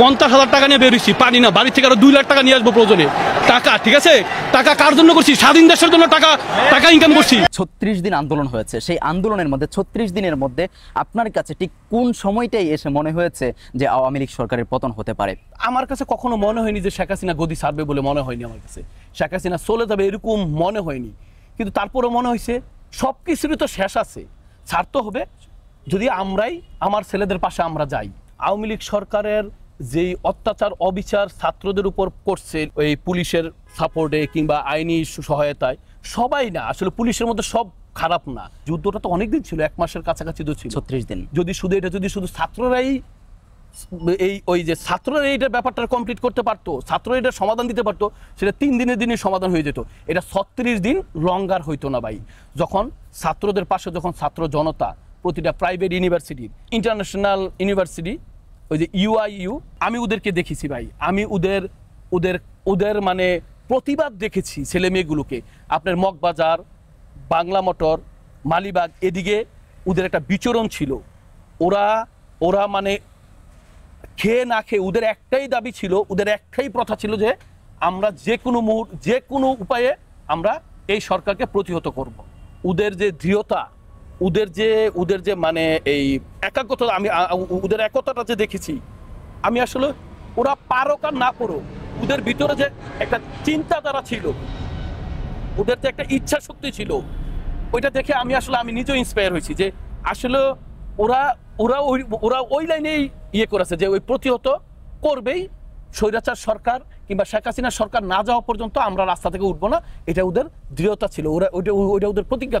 50,000 টাকা নিয়ে বেরোচ্ছি, পানি না, বাড়ি থেকে আরো 2 লাখ টাকা নিয়ে আসবো প্রয়োজনে। টাকা, ঠিক আছে, টাকা কার জন্য করছি? স্বাধীন দেশের জন্য টাকা ইনকাম করছি। 36 দিন আন্দোলন হয়েছে, সেই আন্দোলনের মধ্যে 36 দিনের মধ্যে আপনার কাছে ঠিক কোন সময়টাই এসে মনে হয়েছে যে আওয়ামী লীগ সরকারের পতন হতে পারে? আমার কাছে কখনো মনে হয়নি যে শেখ হাসিনা গদি ছাড়বে বলে মনে হয়নি। আমার কাছে শেখ হাসিনা চলে যাবে এরকম মনে হয়নি, কিন্তু তারপরে মনে হয়েছে সব কিছুরই তো শেষ আছে, ছাড়তে হবে যদি আমরাই আমার ছেলেদের পাশে আমরা যাই। আওয়ামী লীগ সরকারের যেই অত্যাচার অবিচার ছাত্রদের উপর করছে, ওই পুলিশের সাপোর্টে কিংবা আইনি সহায়তায়, সবাই না, আসলে পুলিশের মধ্যে সব খারাপ না। যুদ্ধটা তো অনেকদিন ছিল, 1 মাসের কাছাকাছি তো ছিল, 36 দিন। যদি শুধু ছাত্ররাই ওই যে ছাত্ররা এইটার ব্যাপারটা কমপ্লিট করতে পারতো, ছাত্ররা এটার সমাধান দিতে পারতো, সেটা 3 দিনের সমাধান হয়ে যেত। এটা 36 দিন লঙ্গার হইতো না ভাই। যখন ছাত্রদের পাশে, যখন ছাত্র জনতা প্রতিটা প্রাইভেট ইউনিভার্সিটি, ইন্টারন্যাশনাল ইউনিভার্সিটি, ওই যে ইউআইইউ, আমি ওদেরকে দেখেছি ভাই, আমি ওদের মানে প্রতিবাদ দেখেছি ছেলে মেয়েগুলোকে। আপনার মগবাজার, বাংলা মোটর, মালিবাগ, এদিকে ওদের একটা বিচরণ ছিল। ওরা মানে খেয়ে না খেয়ে, ওদের একটাই দাবি ছিল, ওদের একটাই প্রথা ছিল যে আমরা যে কোনো উপায়ে আমরা এই সরকারকে প্রতিহত করব। ওদের যে দৃঢ়তা, ওদের যে মানে এই একাগ্রতা, আমি ওদের একতাটা যে দেখেছি, আমি আসলে ওরা পারুক আর না পারুক, ওদের ভিতরে যে একটা চিন্তাধারা ছিল, ওদের যে একটা ইচ্ছা শক্তি ছিল, ওইটা দেখে আমি নিজেও ইন্সপায়ার হয়েছি যে আসলে ওরা ওই লাইনেই ইয়ে করেছে যে ওই প্রতিহত করবেই। স্বৈরাচার সরকার কিংবা শেখ হাসিনা সরকার না যাওয়া পর্যন্ত আমরা রাস্তা থেকে উঠবো না, এটা ওদের দৃঢ়তা ছিল, ওইটা ওদের প্রতিজ্ঞা ছিল।